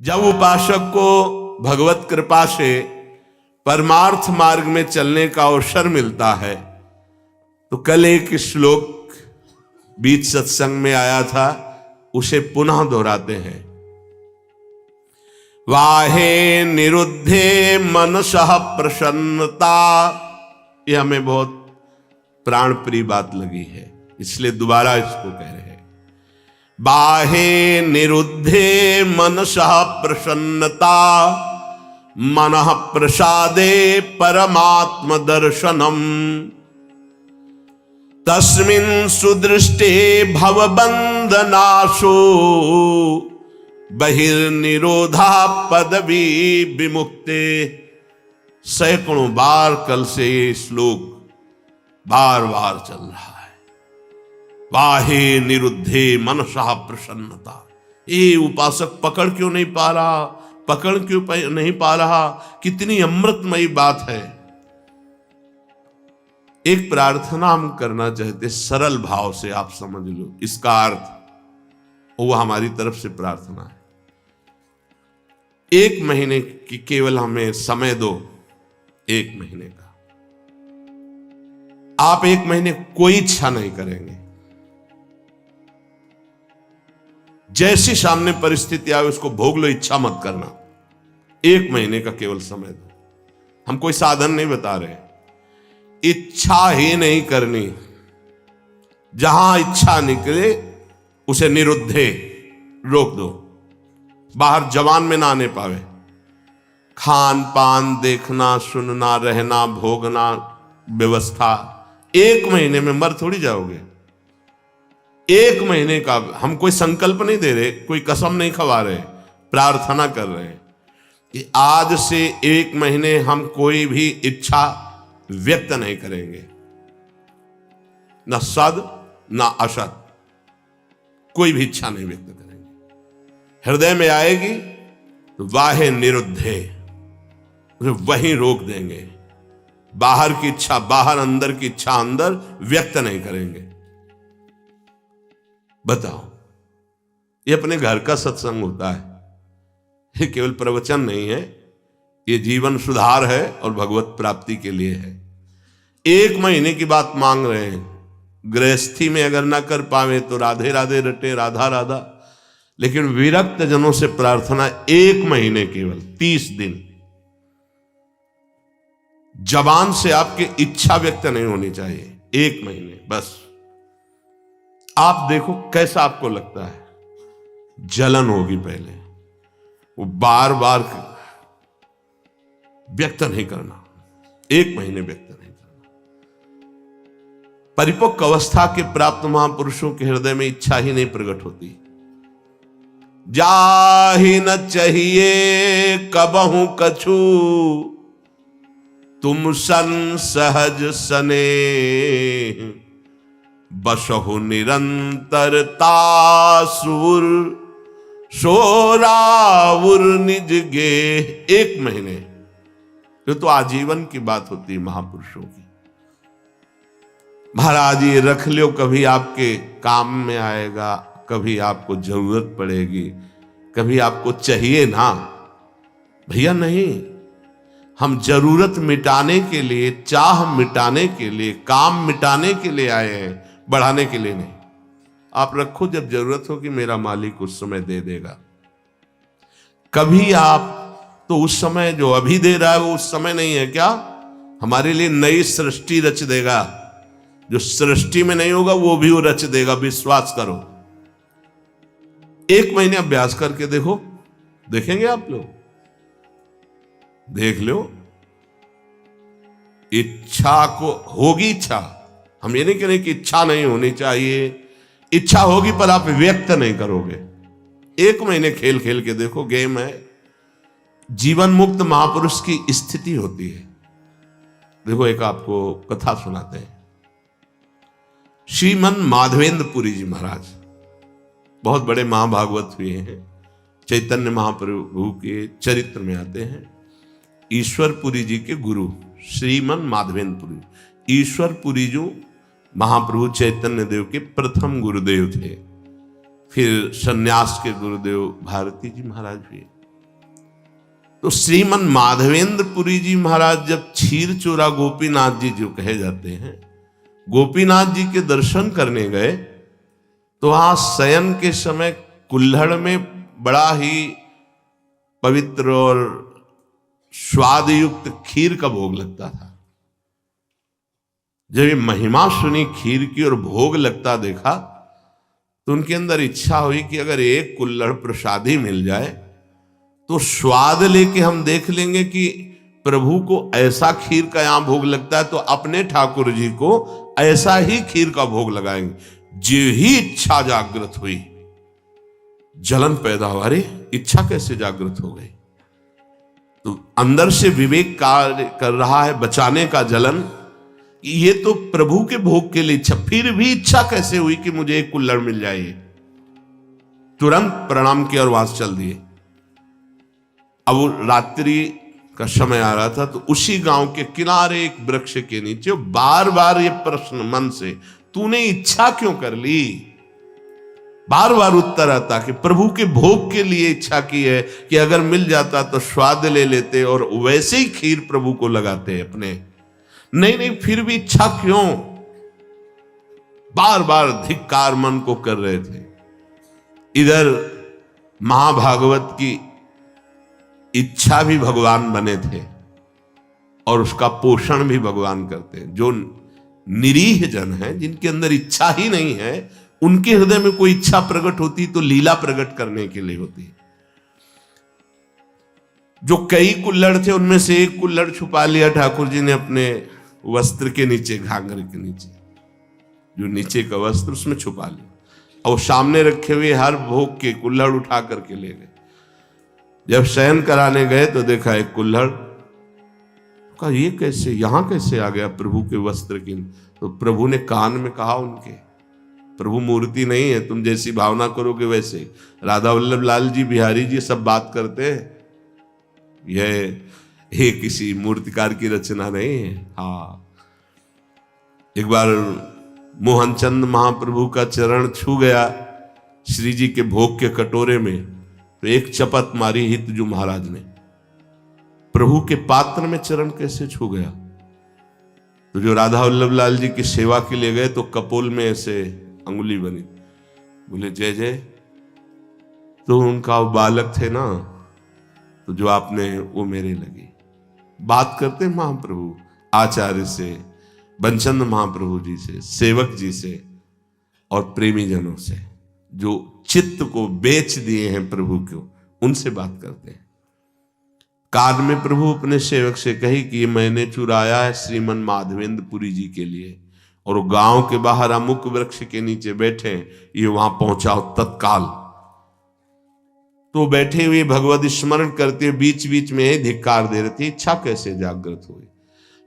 जब उपासक को भगवत कृपा से परमार्थ मार्ग में चलने का अवसर मिलता है, तो कल एक श्लोक बीच सत्संग में आया था, उसे पुनः दोहराते हैं। वाहे निरुद्धे मनसः प्रसन्नता, यह हमें बहुत प्राण प्रिय बात लगी है, इसलिए दोबारा इसको कह रहे हैं। बाहे निरुद्धे मनसः प्रसन्नता, मनः प्रसादे परमात्म दर्शनम, तस्मिन् सुदृष्टे भवबंधनाशो, बहिर्निरोधा पदवी विमुक्ते। सैकड़ों बार कल से ये श्लोक बार बार चल रहा है। वाहे निरुद्धे मनसः प्रसन्नता। ये उपासक पकड़ क्यों नहीं पा रहा, पकड़ क्यों नहीं पा रहा? कितनी अमृतमयी बात है। एक प्रार्थना हम करना चाहते, सरल भाव से आप समझ लो इसका अर्थ, वो हमारी तरफ से प्रार्थना है। 1 महीने की केवल हमें समय दो, 1 महीने का। आप 1 महीने कोई इच्छा नहीं करेंगे, जैसी सामने परिस्थिति आए उसको भोग लो, इच्छा मत करना। 1 महीने का केवल समय दो। हम कोई साधन नहीं बता रहे, इच्छा ही नहीं करनी। जहां इच्छा निकले उसे निरुद्धे, रोक दो। बाहर जवान में ना आने पावे। खान पान देखना, सुनना, रहना, भोगना, व्यवस्था 1 महीने में मर थोड़ी जाओगे। 1 महीने का हम कोई संकल्प नहीं दे रहे, कोई कसम नहीं खवा रहे, प्रार्थना कर रहे हैं कि आज से 1 महीने हम कोई भी इच्छा व्यक्त नहीं करेंगे, न सद न असद, कोई भी इच्छा नहीं व्यक्त करेंगे। हृदय में आएगी तो वाहे निरुद्धे, उसे वहीं रोक देंगे। बाहर की इच्छा बाहर, अंदर की इच्छा अंदर व्यक्त नहीं करेंगे। बताओ, ये अपने घर का सत्संग होता है, ये केवल प्रवचन नहीं है, ये जीवन सुधार है और भगवत प्राप्ति के लिए है। 1 महीने की बात मांग रहे हैं। गृहस्थी में अगर ना कर पावे तो राधे राधे रटे, राधा राधा। लेकिन विरक्त जनों से प्रार्थना 1 महीने, केवल 30 दिन। जबान से आपकी इच्छा व्यक्त नहीं होनी चाहिए, 1 महीने बस। आप देखो कैसा आपको लगता है। जलन होगी पहले, वो बार बार व्यक्त नहीं करना, 1 महीने व्यक्त नहीं करना। परिपक्व अवस्था के प्राप्त महापुरुषों के हृदय में इच्छा ही नहीं प्रकट होती। जाहि न चाहिए कबहू कछु, तुम सन सहज सने, बसहु निरंतरता सुर, सोराउर निज गे। 1 महीने, ये तो आजीवन की बात होती है महापुरुषों की। महाराज ये रख लो, कभी आपके काम में आएगा, कभी आपको जरूरत पड़ेगी, कभी आपको चाहिए ना। भैया नहीं, हम जरूरत मिटाने के लिए, चाह मिटाने के लिए, काम मिटाने के लिए आए हैं, बढ़ाने के लिए नहीं। आप रखो, जब जरूरत हो कि मेरा मालिक उस समय दे देगा। कभी आप तो उस समय जो अभी दे रहा है वो उस समय नहीं है क्या? हमारे लिए नई सृष्टि रच देगा। जो सृष्टि में नहीं होगा वो भी वो रच देगा, विश्वास करो। 1 महीने अभ्यास करके देखो, देखेंगे आप लोग, देख लो। इच्छा को होगी, इच्छा, हम ये नहीं कह रहे कि इच्छा नहीं होनी चाहिए, इच्छा होगी पर आप व्यक्त नहीं करोगे। 1 महीने खेल खेल के देखो, गेम है। जीवन मुक्त महापुरुष की स्थिति होती है। देखो एक आपको कथा सुनाते हैं। श्रीमन माधवेंद्र पुरी जी महाराज बहुत बड़े महाभागवत हुए हैं, चैतन्य महाप्रभु के चरित्र में आते हैं। ईश्वर पुरी जी के गुरु श्रीमन माधवेंद्र पुरी। ईश्वर पुरी जी महाप्रभु चैतन्य देव के प्रथम गुरुदेव थे। फिर सन्यास के गुरुदेव भारती जी महाराज हुए। तो श्रीमन माधवेंद्रपुरी जी महाराज जब क्षीर चोरा गोपीनाथ जी जो कहे जाते हैं, गोपीनाथ जी के दर्शन करने गए तो वहां शयन के समय कुल्हड़ में बड़ा ही पवित्र और स्वाद युक्त खीर का भोग लगता था। जब ये महिमा सुनी खीर की और भोग लगता देखा तो उनके अंदर इच्छा हुई कि अगर एक कुल्हड़ प्रसादी मिल जाए तो स्वाद लेके हम देख लेंगे कि प्रभु को ऐसा खीर का यहां भोग लगता है तो अपने ठाकुर जी को ऐसा ही खीर का भोग लगाएंगे। जो ही इच्छा जागृत हुई, जलन पैदा हुआ। अरे इच्छा कैसे जागृत हो गई? तो अंदर से विवेक कार्य कर रहा है बचाने का जलन, ये तो प्रभु के भोग के लिए इच्छा, फिर भी इच्छा कैसे हुई कि मुझे एक कुल्हड़ मिल जाए। तुरंत प्रणाम किया और वहां से चल दिए। अब वो रात्रि का समय आ रहा था तो उसी गांव के किनारे एक वृक्ष के नीचे बार बार ये प्रश्न मन से, तूने इच्छा क्यों कर ली? बार बार उत्तर आता कि प्रभु के भोग के लिए इच्छा की है कि अगर मिल जाता तो स्वाद ले लेते और वैसे ही खीर प्रभु को लगाते अपने। नहीं नहीं, फिर भी इच्छा क्यों? बार बार धिक्कार मन को कर रहे थे। इधर महाभागवत की इच्छा भी भगवान बने थे और उसका पोषण भी भगवान करते हैं। जो निरीह जन है, जिनके अंदर इच्छा ही नहीं है, उनके हृदय में कोई इच्छा प्रकट होती तो लीला प्रकट करने के लिए होती। जो कई कुल्हड़ थे उनमें से एक कुल्हड़ छुपा लिया ठाकुर जी ने अपने वस्त्र के नीचे, घाघरे के नीचे, जो नीचे का वस्त्र उसमें छुपा लिया और सामने रखे हुए हर भोग के कुल्हड़ उठा करके ले गए। जब शयन कराने गए तो देखा एक कुल्हड़, कहा ये कैसे, यहां कैसे आ गया प्रभु के वस्त्र की? तो प्रभु ने कान में कहा उनके, प्रभु मूर्ति नहीं है, तुम जैसी भावना करोगे वैसे। राधा वल्लभ लाल जी बिहारी जी सब बात करते हैं, यह किसी मूर्तिकार की रचना नहीं है। हाँ, एक बार मोहनचंद महाप्रभु का चरण छू गया श्री जी के भोग के कटोरे में, तो एक चपत मारी हितजू महाराज ने, प्रभु के पात्र में चरण कैसे छू गया? तो जो राधा वल्लभ लाल जी की सेवा के लिए गए तो कपोल में ऐसे अंगुली बनी, बोले जय जय। तो उनका बालक थे ना, तो जो आपने वो मेरे लगी। बात करते महाप्रभु आचार्य से, बंचंद महाप्रभु जी से, सेवक जी से और प्रेमी जनों से, जो चित्त को बेच दिए हैं प्रभु को, उनसे बात करते हैं। कान में प्रभु अपने सेवक से कही कि ये मैंने चुराया है श्रीमन माधवेंद्रपुरी जी के लिए, और गांव के बाहर अमुक वृक्ष के नीचे बैठे, ये वहां पहुंचाओ तत्काल। तो बैठे हुए भगवत स्मरण करते हुए बीच बीच में धिक्कार दे रहे थे। इच्छा कैसे जागृत हुई?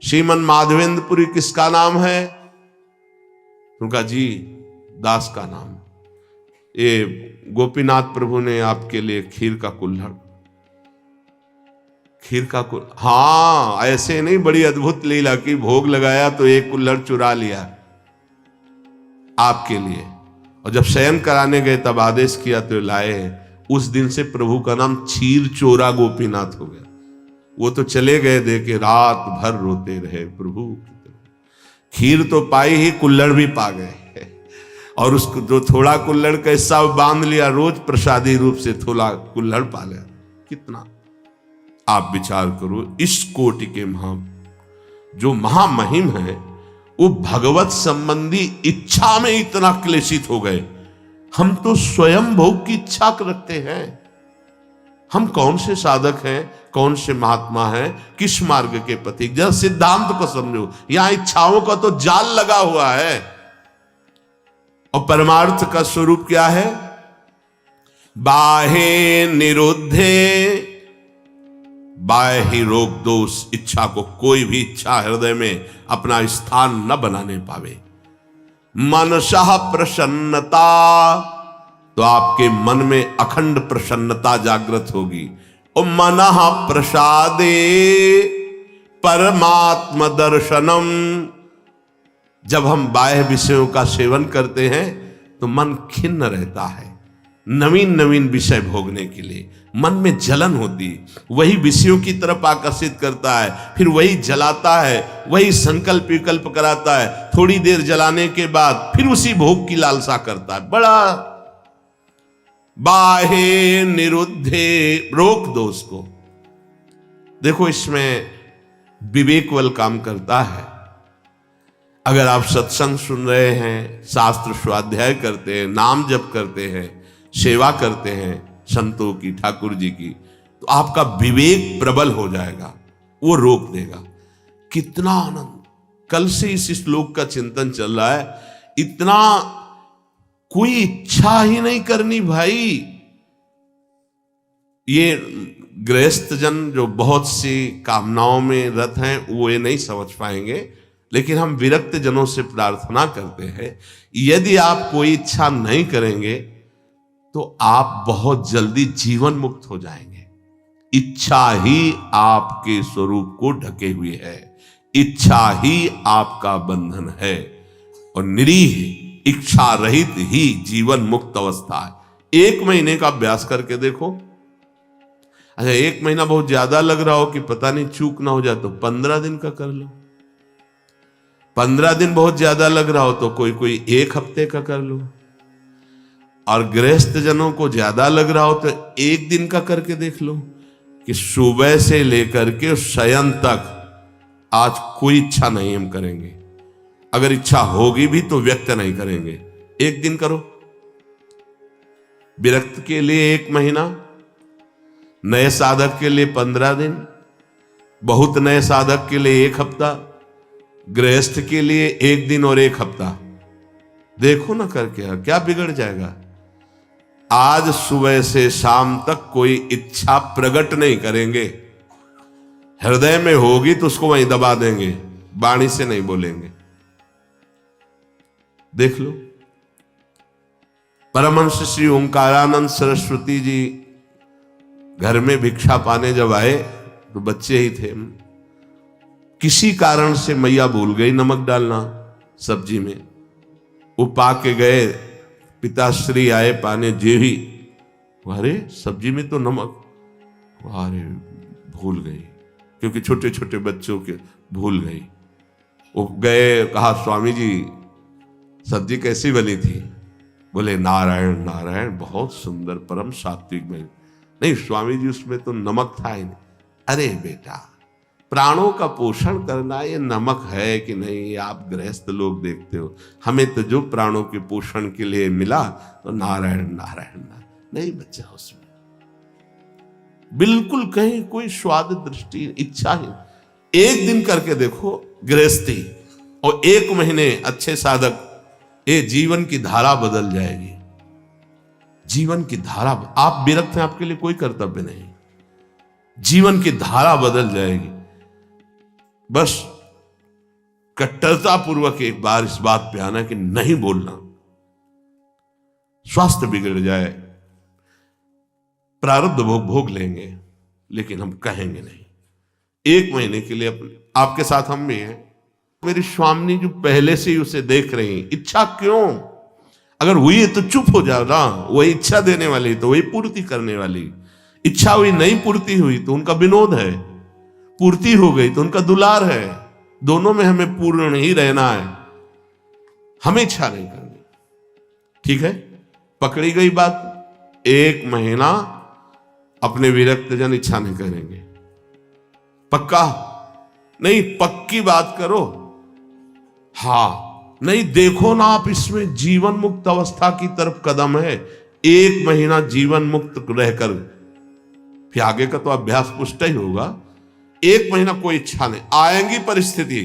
श्रीमन माधवेंद्रपुरी किसका नाम है? उनका जी दास का नाम। ये गोपीनाथ प्रभु ने आपके लिए खीर का कुल्हड़, हाँ ऐसे नहीं, बड़ी अद्भुत लीला की, भोग लगाया तो एक कुल्हड़ चुरा लिया आपके लिए, और जब शयन कराने गए तब आदेश किया तो लाए। उस दिन से प्रभु का नाम क्षीर चोरा गोपीनाथ हो गया। वो तो चले गए दे के, रात भर रोते रहे प्रभु, खीर तो पाई ही, कुल्हड़ भी पा गए, और उसको जो थोड़ा कुल्हड़ का हिस्सा बांध लिया, रोज प्रसादी रूप से थोड़ा कुल्हड़ पा लिया। कितना आप विचार करो, इस कोटि के जो महामहिम है, वो भगवत संबंधी इच्छा में इतना क्लेशित हो गए। हम तो स्वयं भोग की इच्छा रखते हैं। हम कौन से साधक हैं, कौन से महात्मा हैं, किस मार्ग के पथिक? जरा सिद्धांत को समझो, यहां इच्छाओं का तो जाल लगा हुआ है, और परमार्थ का स्वरूप क्या है? बाहे निरुद्धे, बाह्य रोक दो उस इच्छा को, कोई भी इच्छा हृदय में अपना स्थान न बनाने पावे। मनसः प्रसन्नता, तो आपके मन में अखंड प्रसन्नता जागृत होगी। और मनः प्रसादे परमात्म दर्शनम, जब हम बाह्य विषयों का सेवन करते हैं तो मन खिन्न रहता है, नवीन नवीन विषय भोगने के लिए। मन में जलन होती, वही विषयों की तरफ आकर्षित करता है, फिर वही जलाता है, वही संकल्प विकल्प कराता है। थोड़ी देर जलाने के बाद फिर उसी भोग की लालसा करता है। बड़ा बाहे निरुद्धे, रोक दो उसको। देखो इसमें विवेक बल काम करता है। अगर आप सत्संग सुन रहे हैं, शास्त्र स्वाध्याय करते हैं, नाम जप करते हैं, सेवा करते हैं संतों की, ठाकुर जी की, तो आपका विवेक प्रबल हो जाएगा, वो रोक देगा। कितना आनंद! कल से इस श्लोक का चिंतन चल रहा है। इतना कोई इच्छा ही नहीं करनी भाई। ये गृहस्थ जन जो बहुत सी कामनाओं में रत हैं वो ये नहीं समझ पाएंगे, लेकिन हम विरक्त जनों से प्रार्थना करते हैं, यदि आप कोई इच्छा नहीं करेंगे तो आप बहुत जल्दी जीवन मुक्त हो जाएंगे। इच्छा ही आपके स्वरूप को ढके हुए है, इच्छा ही आपका बंधन है, और निरीह इच्छा रहित ही जीवन मुक्त अवस्था है। 1 महीने का अभ्यास करके देखो। अच्छा, 1 महीना बहुत ज्यादा लग रहा हो कि पता नहीं चूक ना हो जाए तो 15 दिन का कर लो। 15 दिन बहुत ज्यादा लग रहा हो तो कोई 1 हफ्ते का कर लो। और गृहस्थ जनों को ज्यादा लग रहा हो तो 1 दिन का करके देख लो कि सुबह से लेकर के शयन तक आज कोई इच्छा नहीं हम करेंगे। अगर इच्छा होगी भी तो व्यक्त नहीं करेंगे। 1 दिन करो। विरक्त के लिए 1 महीना, नए साधक के लिए 15 दिन, बहुत नए साधक के लिए 1 हफ्ता, गृहस्थ के लिए 1 दिन और 1 हफ्ता। देखो ना करके क्या बिगड़ जाएगा। आज सुबह से शाम तक कोई इच्छा प्रकट नहीं करेंगे। हृदय में होगी तो उसको वहीं दबा देंगे, वाणी से नहीं बोलेंगे। देख लो। परमहंस श्री ओंकारानंद सरस्वती जी घर में भिक्षा पाने जब आए तो बच्चे ही थे। किसी कारण से मैया भूल गई नमक डालना सब्जी में। वो पा के गए, पिताश्री आए पाने, जेही, अरे सब्जी में तो नमक, अरे भूल गई, क्योंकि छोटे छोटे बच्चों के भूल गई। वो गए, कहा स्वामी जी सब्जी कैसी बनी थी? बोले नारायण नारायण, बहुत सुंदर, परम सात्विक में। नहीं स्वामी जी उसमें तो नमक था ही नहीं। अरे बेटा, प्राणों का पोषण करना ये नमक है कि नहीं, ये आप गृहस्थ लोग देखते हो। हमें तो जो प्राणों के पोषण के लिए मिला तो नारायण नारायण नारायण नहीं बचा उसमें, बिल्कुल कहीं कोई स्वाद दृष्टि इच्छा ही। 1 दिन करके देखो गृहस्थी, और 1 महीने अच्छे साधक, ये जीवन की धारा बदल जाएगी। जीवन की धारा, आप विरक्त हैं, आपके लिए कोई कर्तव्य नहीं, जीवन की धारा बदल जाएगी। बस कट्टरता पूर्वक एक बार इस बात पे आना कि नहीं बोलना, स्वास्थ्य बिगड़ जाए, प्रारब्ध भोग लेंगे, लेकिन हम कहेंगे नहीं। 1 महीने के लिए आपके साथ हम भी हैं। मेरी स्वामिनी जो पहले से ही उसे देख रही, इच्छा क्यों? अगर हुई है तो चुप हो जाओ ना, वही इच्छा देने वाली तो वही पूर्ति करने वाली। इच्छा हुई, नहीं पूर्ति हुई तो उनका विनोद है, पूर्ति हो गई तो उनका दुलार है। दोनों में हमें पूर्ण ही रहना है, हमें इच्छा नहीं करनी। ठीक है, पकड़ी गई बात। 1 महीना अपने विरक्त जन इच्छा नहीं करेंगे। पक्का नहीं, पक्की बात करो। हाँ नहीं, देखो ना आप, इसमें जीवन मुक्त अवस्था की तरफ कदम है। 1 महीना जीवन मुक्त रहकर फिर आगे का तो अभ्यास पुष्ट ही होगा। 1 महीना कोई इच्छा नहीं, आएंगी परिस्थिति,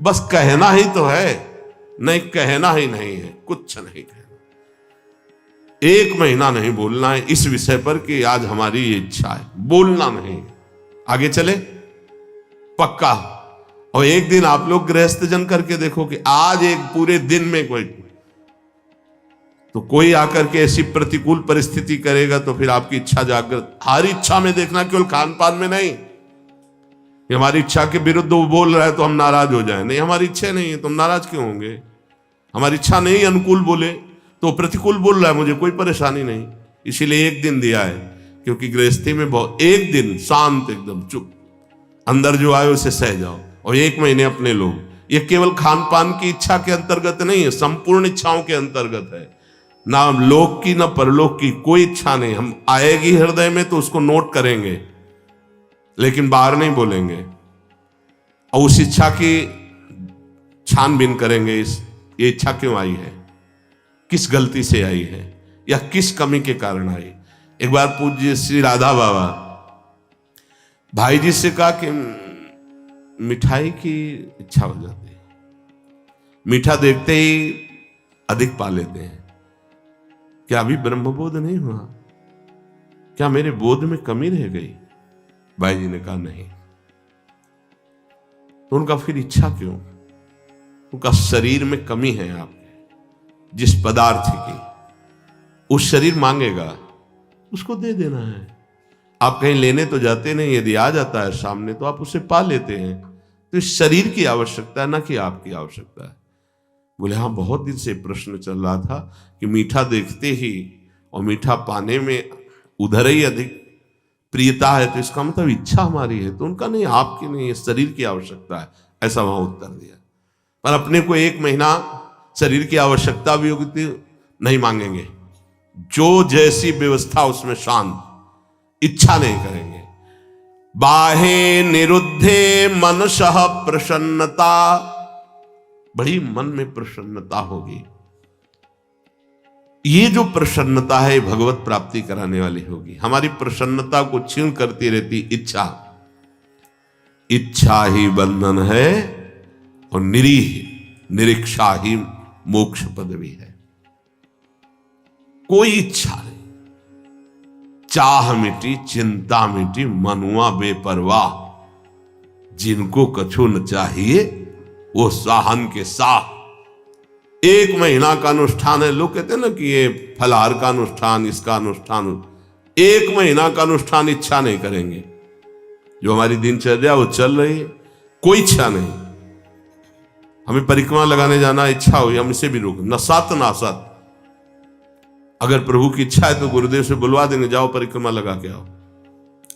बस कहना ही तो है, नहीं कहना ही नहीं है, कुछ नहीं कहना। 1 महीना नहीं बोलना है इस विषय पर कि आज हमारी ये इच्छा है, बोलना नहीं। आगे चले पक्का। और 1 दिन आप लोग गृहस्थ जन करके देखो कि आज एक पूरे दिन में कोई आकर के ऐसी प्रतिकूल परिस्थिति करेगा तो फिर आपकी इच्छा जागृत। हर इच्छा में देखना, केवल खान पान में नहीं कि हमारी इच्छा के विरुद्ध वो बोल रहा है तो हम नाराज हो जाए। नहीं, हमारी इच्छा नहीं है तो हम नाराज क्यों होंगे? हमारी इच्छा नहीं अनुकूल बोले तो प्रतिकूल बोल रहा है, मुझे कोई परेशानी नहीं। इसीलिए एक दिन दिया है, क्योंकि गृहस्थी में बहुत, एक दिन शांत एकदम चुप, अंदर जो आए उसे सह जाओ, और 1 महीने अपने लोग। ये केवल खान पान की इच्छा के अंतर्गत नहीं है, संपूर्ण इच्छाओं के अंतर्गत है। ना लोक की ना परलोक की कोई इच्छा नहीं। हम आएगी हृदय में तो उसको नोट करेंगे, लेकिन बाहर नहीं बोलेंगे, और उस इच्छा की छानबीन करेंगे। ये इच्छा क्यों आई है, किस गलती से आई है, या किस कमी के कारण आई। एक बार पूज्य श्री राधा बाबा भाई जी से कहा कि मिठाई की इच्छा हो जाती है, मीठा देखते ही अधिक पा लेते हैं, क्या अभी ब्रह्मबोध नहीं हुआ, क्या मेरे बोध में कमी रह गई। भाई जी ने कहा नहीं। तो उनका फिर इच्छा क्यों, उनका शरीर में कमी है आपके, जिस पदार्थ की, उस शरीर मांगेगा, उसको दे देना है। आप कहीं लेने तो जाते नहीं, यदि आ जाता है सामने तो आप उसे पा लेते हैं। तो इस शरीर की आवश्यकता है, ना कि आपकी आवश्यकता है। बोले हाँ, बहुत दिन से प्रश्न चल रहा था कि मीठा देखते ही और मीठा पाने में उधर ही अधिक प्रियता है, तो इसका मतलब इच्छा हमारी है। तो उनका नहीं, आपकी नहीं, शरीर की आवश्यकता है, ऐसा वहां उत्तर दिया। पर अपने को 1 महीना शरीर की आवश्यकता भी होगी तो नहीं मांगेंगे, जो जैसी व्यवस्था उसमें शांत, इच्छा नहीं करेंगे। बाहे निरुद्धे मनसः प्रसन्नता, बड़ी मन में प्रसन्नता होगी। ये जो प्रसन्नता है भगवत प्राप्ति कराने वाली होगी। हमारी प्रसन्नता को क्षीण करती रहती इच्छा, इच्छा ही बंधन है और निरीक्षा ही मोक्ष पदवी है। कोई इच्छा नहीं, चाह मिटी चिंता मिटी मनुआ बेपरवाह, जिनको कछु न चाहिए वो साहन के साह। 1 महीना का अनुष्ठान है। लोग कहते हैं ना कि ये फलाहार का अनुष्ठान, इसका अनुष्ठान, 1 महीना का अनुष्ठान इच्छा नहीं करेंगे। जो हमारी दिनचर्या वो चल रही है, कोई इच्छा नहीं। हमें परिक्रमा लगाने जाना, इच्छा हुई, हम इसे भी रोक, न सत ना असत। अगर प्रभु की इच्छा है तो गुरुदेव से बुलवा देंगे, जाओ परिक्रमा लगा के आओ।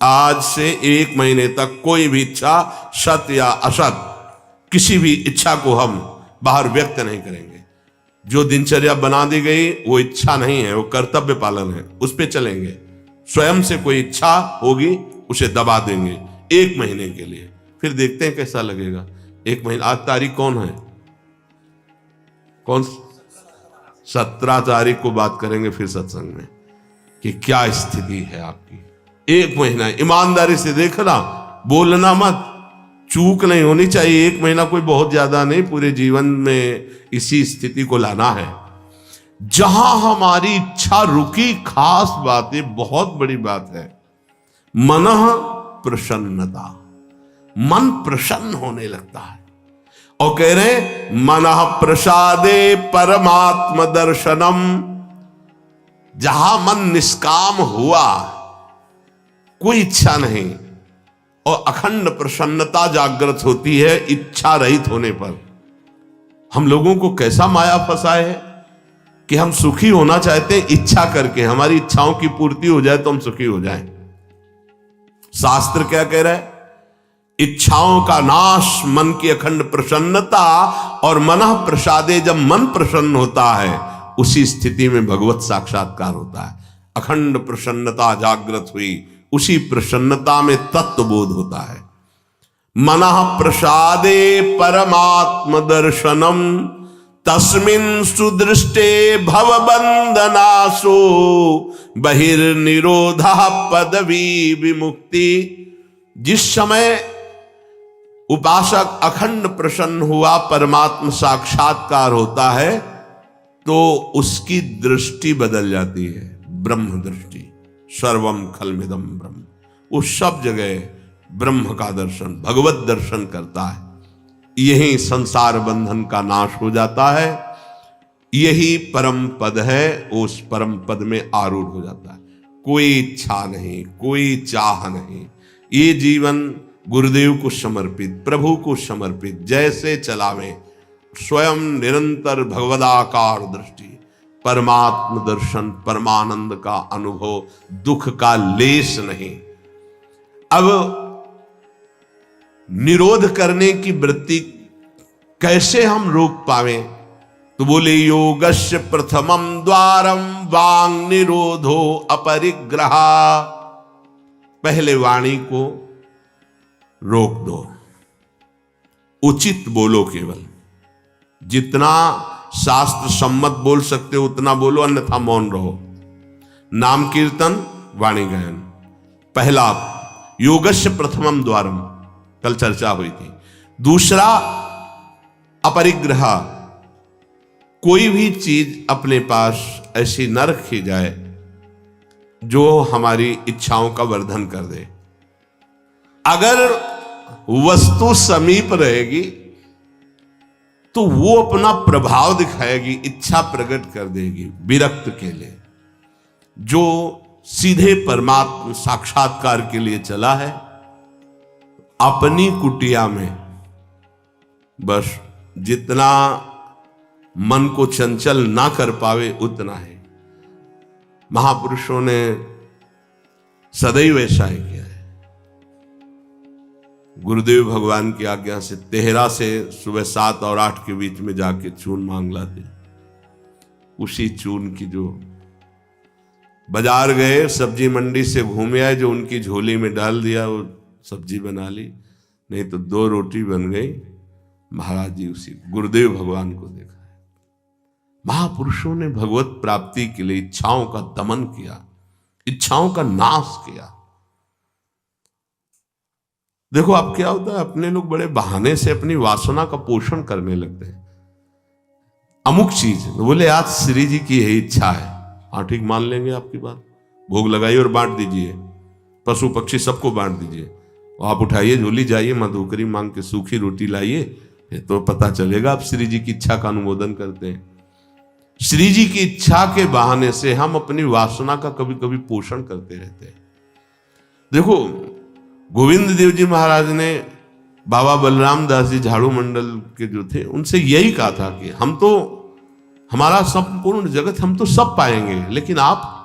आज से 1 महीने तक कोई भी इच्छा, सत या असत, किसी भी इच्छा को हम बाहर व्यक्त नहीं करेंगे। जो दिनचर्या बना दी गई वो इच्छा नहीं है, वो कर्तव्य पालन है, उस पे चलेंगे। स्वयं से कोई इच्छा होगी उसे दबा देंगे 1 महीने के लिए, फिर देखते हैं कैसा लगेगा। 1 महीना, आज तारीख कौन है, कौन 17 तारीख को बात करेंगे फिर सत्संग में कि क्या स्थिति है आपकी। 1 महीना ईमानदारी से देखना, बोलना मत, चूक नहीं होनी चाहिए। 1 महीना कोई बहुत ज्यादा नहीं, पूरे जीवन में इसी स्थिति को लाना है। जहां हमारी इच्छा रुकी, खास बात है, बहुत बड़ी बात है, मनः प्रसन्नता, मन प्रसन्न होने लगता है। और कह रहे मनः प्रसादे परमात्म दर्शनम, जहां मन निष्काम हुआ, कोई इच्छा नहीं, और अखंड प्रसन्नता जागृत होती है इच्छा रहित होने पर। हम लोगों को कैसा माया फंसाए है कि हम सुखी होना चाहते हैं इच्छा करके, हमारी इच्छाओं की पूर्ति हो जाए तो हम सुखी हो जाएं। शास्त्र क्या कह रहा है, इच्छाओं का नाश, मन की अखंड प्रसन्नता, और मनः प्रसादे, जब मन प्रसन्न होता है उसी स्थिति में भगवत साक्षात्कार होता है। अखंड प्रसन्नता जागृत हुई, उसी प्रसन्नता में तत्वबोध होता है। मनः प्रसादे परमात्म दर्शनम, तस्मिन् सुदृष्टे भवबंधनासो, बहिर्निरोधः पदवी विमुक्ति। जिस समय उपासक अखंड प्रसन्न हुआ, परमात्म साक्षात्कार होता है, तो उसकी दृष्टि बदल जाती है, ब्रह्म दृष्टि। सर्वम खलमिदम ब्रह्म, वो सब जगह ब्रह्म का दर्शन, भगवत दर्शन करता है। यही संसार बंधन का नाश हो जाता है, यही परम पद है, उस परम पद में आरूढ़ हो जाता है। कोई इच्छा नहीं, कोई चाह नहीं, ये जीवन गुरुदेव को समर्पित, प्रभु को समर्पित, जैसे चलावे, स्वयं निरंतर भगवदाकार दृष्टि, परमात्म दर्शन, परमानंद का अनुभव, दुख का लेस नहीं। अब निरोध करने की वृत्ति कैसे हम रोक पावे? तो बोले योगस्य प्रथमम द्वारम वांग निरोधो अपरिग्रह। पहले वाणी को रोक दो, उचित बोलो, केवल जितना शास्त्र सम्मत बोल सकते हो उतना बोलो, अन्यथा मौन रहो। नाम कीर्तन, वाणी गायन, पहला योगस्य प्रथमम द्वारम, कल चर्चा हुई थी। दूसरा अपरिग्रह, कोई भी चीज अपने पास ऐसी न रखी जाए जो हमारी इच्छाओं का वर्धन कर दे। अगर वस्तु समीप रहेगी तो वो अपना प्रभाव दिखाएगी, इच्छा प्रकट कर देगी विरक्त के लिए। जो सीधे परमात्मा साक्षात्कार के लिए चला है, अपनी कुटिया में बस जितना मन को चंचल ना कर पावे उतना है। महापुरुषों ने सदैव ऐसा ही किया है। गुरुदेव भगवान की आज्ञा से तेहरा से सुबह 7 और 8 के बीच में जाके चून मांग लाते। उसी चून की जो बाजार गए, सब्जी मंडी से घूमे आए, जो उनकी झोली में डाल दिया, वो सब्जी बना ली, नहीं तो 2 रोटी बन गई। महाराज जी उसी गुरुदेव भगवान को देखा है। महापुरुषों ने भगवत प्राप्ति के लिए इच्छाओं का दमन किया, इच्छाओं का नाश किया। देखो अब क्या होता है, अपने लोग बड़े बहाने से अपनी वासना का पोषण करने लगते हैं। अमुक चीज तो बोले आज श्री जी की यही इच्छा है, हाँ ठीक मान लेंगे आपकी बात, भोग लगाइए और बांट दीजिए, पशु पक्षी सबको बांट दीजिए। आप उठाइए झोली, जाइए मधुकरी मांग के सूखी रोटी लाइए, तो पता चलेगा आप श्री जी की इच्छा का अनुमोदन करते हैं। श्री जी की इच्छा के बहाने से हम अपनी वासना का कभी कभी पोषण करते रहते हैं। देखो गोविंद देव जी महाराज ने बाबा बलराम दास जी झाड़ू मंडल के जो थे उनसे यही कहा था कि हम तो, हमारा संपूर्ण जगत हम तो सब पाएंगे, लेकिन आप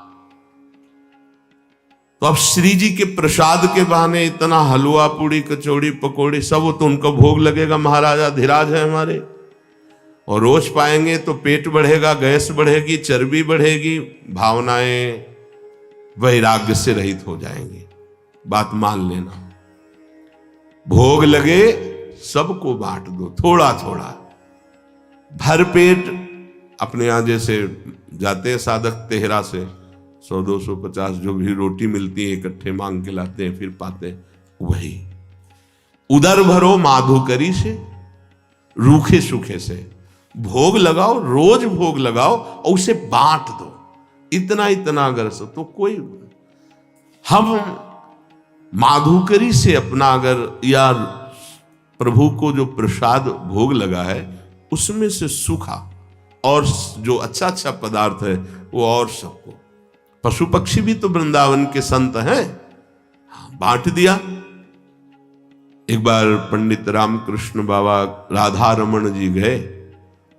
तो अब श्री जी के प्रसाद के बहाने इतना हलवा पूड़ी कचौड़ी पकौड़ी सब, तो उनका भोग लगेगा। महाराजा धीराज है हमारे, और रोज पाएंगे तो पेट बढ़ेगा, गैस बढ़ेगी, चर्बी बढ़ेगी, भावनाएं वैराग्य से रहित हो जाएंगी। बात मान लेना, भोग लगे सबको बांट दो, थोड़ा थोड़ा, भर पेट। अपने यहां जैसे जाते हैं साधक तेहरा से 100, 200, 50 जो भी रोटी मिलती है इकट्ठे मांग के लाते हैं, फिर पाते हैं, वही उदर भरो माधुकरी से, रूखे सूखे से भोग लगाओ, रोज भोग लगाओ और उसे बांट दो। इतना इतना अगर सो तो कोई, हम माधुकरी से अपना अगर, या प्रभु को जो प्रसाद भोग लगा है उसमें से सूखा और जो अच्छा अच्छा पदार्थ है वो और सबको, पशु पक्षी भी तो वृंदावन के संत हैं, बांट दिया। एक बार पंडित रामकृष्ण बाबा राधा रमन जी गए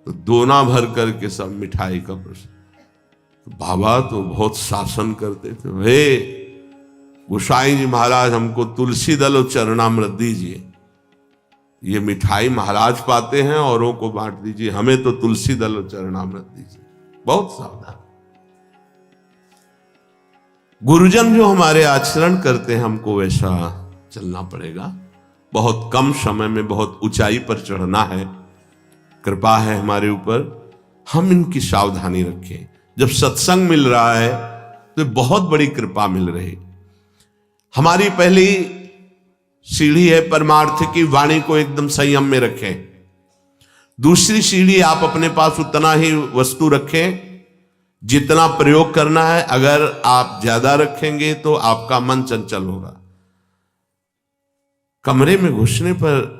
तो दोना भर करके सब मिठाई का प्रसाद, तो बाबा तो बहुत शासन करते थे, वे गोसाई जी महाराज हमको तुलसी दल और चरणामृत दीजिए, ये मिठाई महाराज पाते हैं औरों को बांट दीजिए, हमें तो तुलसी दल और चरणामृत दीजिए। बहुत सावधान। गुरुजन जो हमारे आचरण करते हैं हमको वैसा चलना पड़ेगा। बहुत कम समय में बहुत ऊंचाई पर चढ़ना है, कृपा है हमारे ऊपर, हम इनकी सावधानी रखें। जब सत्संग मिल रहा है तो बहुत बड़ी कृपा मिल रही। हमारी पहली सीढ़ी है परमार्थ की, वाणी को एकदम संयम में रखें। दूसरी सीढ़ी, आप अपने पास उतना ही वस्तु रखें जितना प्रयोग करना है। अगर आप ज्यादा रखेंगे तो आपका मन चंचल होगा। कमरे में घुसने पर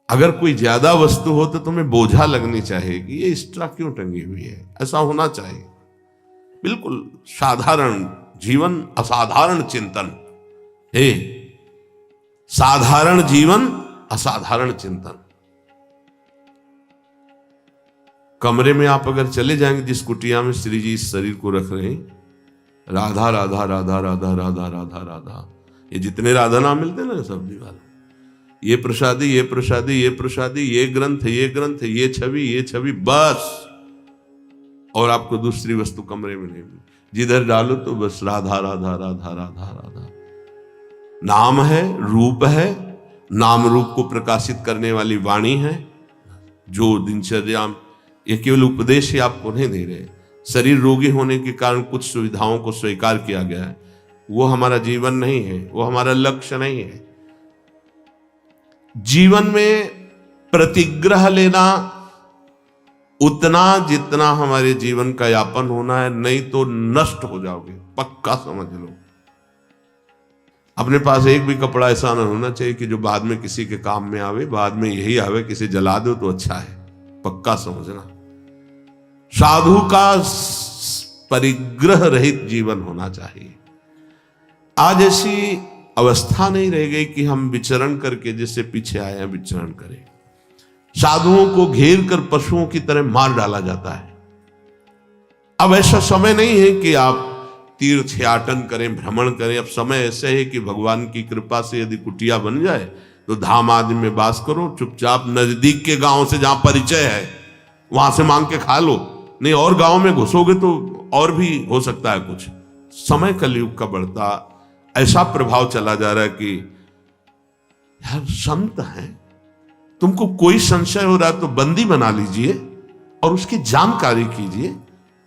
अगर कोई ज्यादा वस्तु हो तो तुम्हें बोझा लगनी चाहिए कि ये एक्स्ट्रा क्यों टंगी हुई है, ऐसा होना चाहिए। बिल्कुल साधारण जीवन, असाधारण चिंतन है, साधारण जीवन असाधारण चिंतन। कमरे में आप अगर चले जाएंगे जिस कुटिया में श्री जी इस शरीर को रख रहे हैं, राधा राधा राधा राधा राधा राधा राधा, ये जितने राधा नाम मिलते हैं ना सब्जी वाला, ये प्रसादी ये प्रसादी ये प्रसादी, ये ग्रंथ ये ग्रंथ, ये छवि, बस। और आपको दूसरी वस्तु कमरे में नहीं मिली, जिधर डालो तो बस राधा राधा राधा राधा राधा। नाम है, रूप है, नाम रूप को प्रकाशित करने वाली वाणी है, जो दिनचर्या, ये केवल उपदेश ही आपको नहीं दे रहे। शरीर रोगी होने के कारण कुछ सुविधाओं को स्वीकार किया गया है, वो हमारा जीवन नहीं है, वो हमारा लक्ष्य नहीं है। जीवन में प्रतिग्रह लेना उतना जितना हमारे जीवन का यापन होना है, नहीं तो नष्ट हो जाओगे, पक्का समझ लो। अपने पास एक भी कपड़ा ऐसा ना होना चाहिए कि जो बाद में किसी के काम में आवे, बाद में यही आवे किसी जला दो तो अच्छा है, पक्का समझना। साधु का परिग्रह रहित जीवन होना चाहिए। आज ऐसी अवस्था नहीं रह गई कि हम विचरण करके जैसे पीछे आए हैं विचरण करें। साधुओं को घेर कर पशुओं की तरह मार डाला जाता है। अब ऐसा समय नहीं है कि आप तीर्थयाटन करें, भ्रमण करें। अब समय ऐसे है कि भगवान की कृपा से यदि कुटिया बन जाए तो धाम आदि में वास करो, चुपचाप नजदीक के गांव से जहां परिचय है वहां से मांग के खा लो, नहीं और गांव में घुसोगे तो और भी हो सकता है कुछ। समय कलयुग का बढ़ता ऐसा प्रभाव चला जा रहा है कि यार संत हैं, तुमको कोई संशय हो रहा है तो बंदी बना लीजिए और उसकी जानकारी कीजिए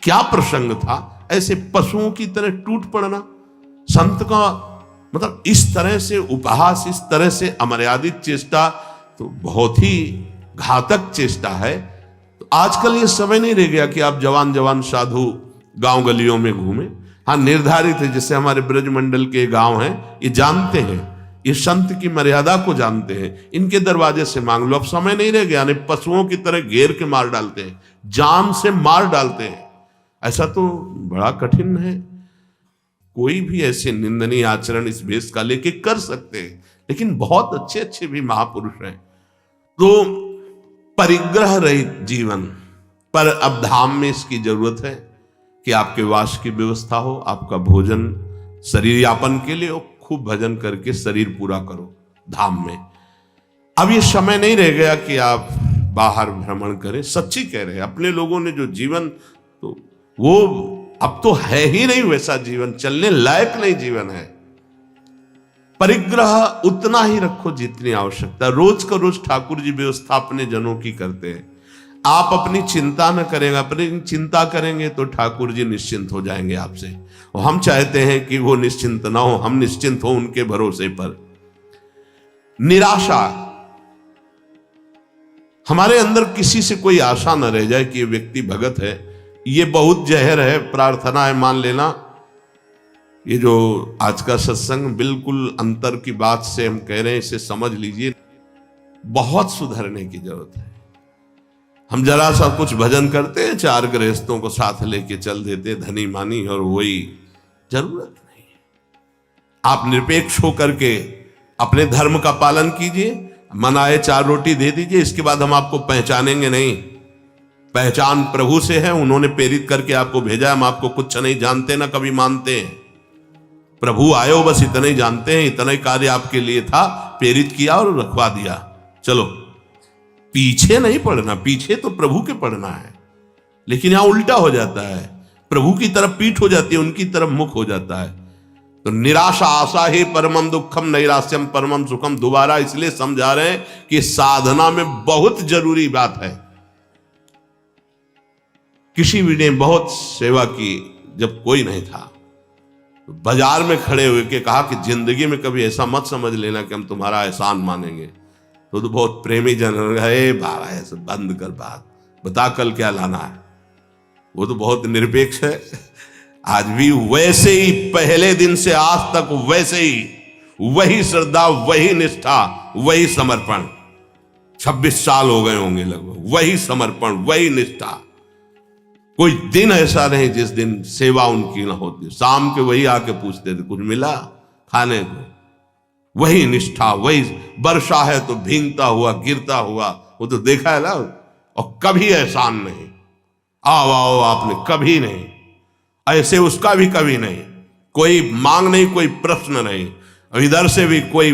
क्या प्रसंग था। ऐसे पशुओं की तरह टूट पड़ना, संत का मतलब इस तरह से उपहास, इस तरह से अमर्यादित चेष्टा तो बहुत ही घातक चेष्टा है। तो आजकल ये समय नहीं रह गया कि आप जवान जवान साधु गांव गलियों में घूमे। हाँ, निर्धारित है, जैसे हमारे ब्रजमंडल के गांव हैं, ये जानते हैं, ये संत की मर्यादा को जानते हैं, इनके दरवाजे से मांग लो। अब समय नहीं रह गया, नहीं पशुओं की तरह घेर के मार डालते हैं, जान से मार डालते हैं। ऐसा तो बड़ा कठिन है। कोई भी ऐसे निंदनीय आचरण इस भेष का लेके कर सकते हैं, लेकिन बहुत अच्छे अच्छे भी महापुरुष हैं। तो परिग्रह रहित जीवन पर अब धाम में इसकी जरूरत है कि आपके वास की व्यवस्था हो, आपका भोजन शरीर यापन के लिए हो, खूब भजन करके शरीर पूरा करो धाम में। अब ये समय नहीं रह गया कि आप बाहर भ्रमण करें। सच्ची कह रहे हैं, अपने लोगों ने जो जीवन, तो वो अब तो है ही नहीं वैसा जीवन, चलने लायक नहीं जीवन है। परिग्रह उतना ही रखो जितनी आवश्यकता। रोज का रोज ठाकुर जी व्यवस्था अपने जनों की करते हैं। आप अपनी चिंता न करेंगे, अपनी चिंता करेंगे तो ठाकुर जी निश्चिंत हो जाएंगे आपसे। और हम चाहते हैं कि वो निश्चिंत ना हो, हम निश्चिंत हो उनके भरोसे पर। निराशा, हमारे अंदर किसी से कोई आशा न रह जाए कि ये व्यक्ति भगत है, ये बहुत जहर है, प्रार्थना है मान लेना। ये जो आज का सत्संग बिल्कुल अंतर की बात से हम कह रहे हैं, इसे समझ लीजिए। बहुत सुधरने की जरूरत है। हम जरा सा कुछ भजन करते हैं, 4 गृहस्थों को साथ लेके चल देते, धनी मानी, और वही जरूरत नहीं है। आप निरपेक्ष होकर के अपने धर्म का पालन कीजिए, मन आए 4 रोटी दे दीजिए, इसके बाद हम आपको पहचानेंगे नहीं। पहचान प्रभु से है, उन्होंने प्रेरित करके आपको भेजा। हम आपको कुछ नहीं जानते ना कभी मानते हैं। प्रभु आयो बस इतना ही जानते हैं, इतना ही कार्य आपके लिए था, प्रेरित किया और रखवा दिया। चलो, पीछे नहीं पड़ना, पीछे तो प्रभु के पड़ना है। लेकिन यहां उल्टा हो जाता है, प्रभु की तरफ पीठ हो जाती है, उनकी तरफ मुख हो जाता है। तो निराशा आशा ही परमम दुखम, नैराश्यम परमम सुखम। दोबारा इसलिए समझा रहे हैं कि साधना में बहुत जरूरी बात है। किसी भी ने बहुत सेवा की, जब कोई नहीं था तो बाजार में खड़े हुए के कहा कि जिंदगी में कभी ऐसा मत समझ लेना कि हम तुम्हारा एहसान मानेंगे। तो बहुत प्रेमी जन है, बाबा ऐसे बंद कर बात, बता कल क्या लाना है। वो तो बहुत निरपेक्ष है। आज भी वैसे ही, पहले दिन से आज तक वैसे ही, वही श्रद्धा, वही निष्ठा, वही समर्पण। 26 साल हो गए होंगे लगभग, वही समर्पण, वही निष्ठा। कोई दिन ऐसा नहीं जिस दिन सेवा उनकी ना होती। शाम के वही आके पूछते थे, कुछ मिला खाने को। वही निष्ठा, वही वर्षा है तो भींगता हुआ, गिरता हुआ, वो तो देखा है ना। और कभी एहसान नहीं, आओ आओ आपने, कभी नहीं। ऐसे उसका भी कभी नहीं, कोई मांग नहीं, कोई प्रश्न नहीं, और इधर से भी कोई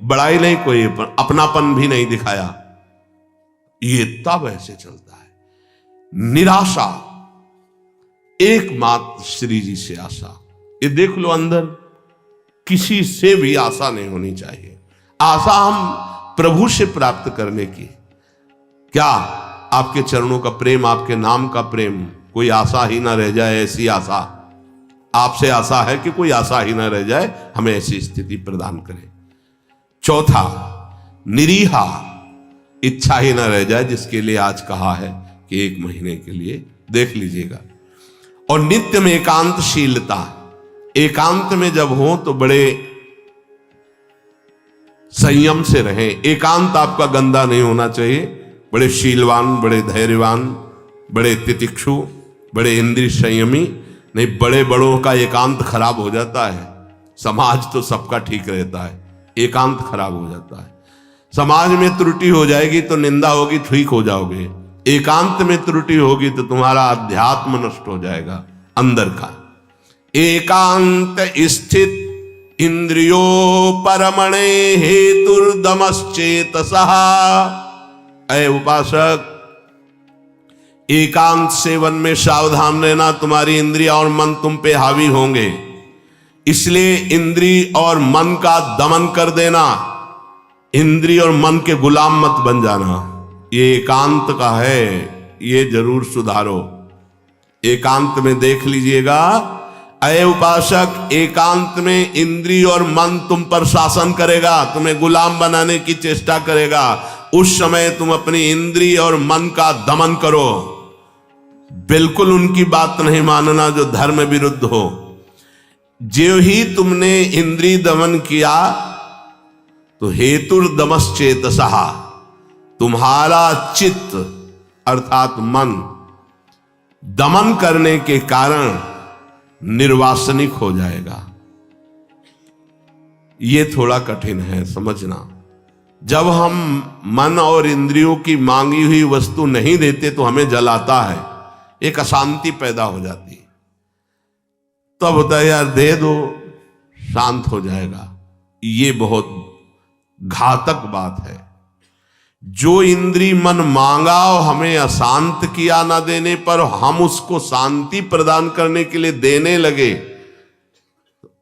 बड़ाई नहीं, कोई अपनापन भी नहीं दिखाया। ये तब ऐसे चलता है। निराशा, एकमात्र श्री जी से आशा। ये देख लो, अंदर किसी से भी आशा नहीं होनी चाहिए। आशा हम प्रभु से प्राप्त करने की, क्या आपके चरणों का प्रेम, आपके नाम का प्रेम, कोई आशा ही ना रह जाए, ऐसी आशा आपसे आशा है कि कोई आशा ही ना रह जाए, हमें ऐसी स्थिति प्रदान करें। चौथा, निरीहा, इच्छा ही ना रह जाए, जिसके लिए आज कहा है कि 1 महीने के लिए देख लीजिएगा। और नित्य में एकांतशीलता, एकांत में जब हो तो बड़े संयम से रहें। एकांत आपका गंदा नहीं होना चाहिए, बड़े शीलवान, बड़े धैर्यवान, बड़े तितिक्षु, बड़े इंद्रिय संयमी। नहीं, बड़े बड़ों का एकांत खराब हो जाता है। समाज तो सबका ठीक रहता है, एकांत खराब हो जाता है। समाज में त्रुटि हो जाएगी तो निंदा होगी, ठीक हो जाओगे। एकांत में त्रुटि होगी तो तुम्हारा अध्यात्म नष्ट हो जाएगा अंदर का। एकांत स्थित इंद्रियो परमणे हेतुर्दमश्चेतसः। ऐ उपासक, एकांत सेवन में सावधान रहना, तुम्हारी इंद्रिया और मन तुम पे हावी होंगे, इसलिए इंद्रिय और मन का दमन कर देना। इंद्रिय और मन के गुलाम मत बन जाना। ये एकांत का है, ये जरूर सुधारो। एकांत में देख लीजिएगा, अय उपासक, एकांत में इंद्रिय और मन तुम पर शासन करेगा, तुम्हें गुलाम बनाने की चेष्टा करेगा। उस समय तुम अपनी इंद्रिय और मन का दमन करो। बिल्कुल उनकी बात नहीं मानना जो धर्म विरुद्ध हो। जो ही तुमने इंद्रिय दमन किया तो हेतुर्दमश्चेतसः, तुम्हारा चित्त अर्थात मन दमन करने के कारण निर्वासनिक हो जाएगा। ये थोड़ा कठिन है समझना। जब हम मन और इंद्रियों की मांगी हुई वस्तु नहीं देते तो हमें जलाता है, एक अशांति पैदा हो जाती है। तब होता है यार दे दो, शांत हो जाएगा। ये बहुत घातक बात है। जो इंद्री मन मांगा और हमें अशांत किया ना देने पर हम उसको शांति प्रदान करने के लिए देने लगे,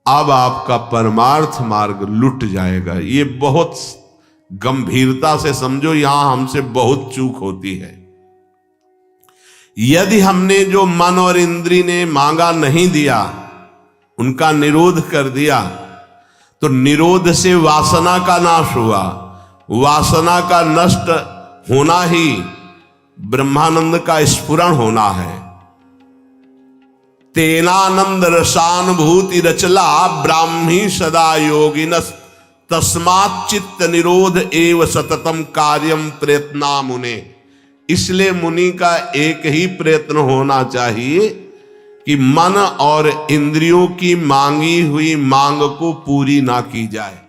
अब आपका परमार्थ मार्ग लुट जाएगा। ये बहुत गंभीरता से समझो, यहां हमसे बहुत चूक होती है। यदि हमने जो मन और इंद्री ने मांगा नहीं दिया, उनका निरोध कर दिया, तो निरोध से वासना का नाश हुआ। वासना का नष्ट होना ही ब्रह्मानंद का स्फुरण होना है। तेनानंद रसानुभूति रचला ब्राह्मी सदा योगिनस्, तस्मात् चित्त निरोध एव सततम कार्यम प्रयत्ना मुने। इसलिए मुनि का एक ही प्रयत्न होना चाहिए कि मन और इंद्रियों की मांगी हुई मांग को पूरी ना की जाए।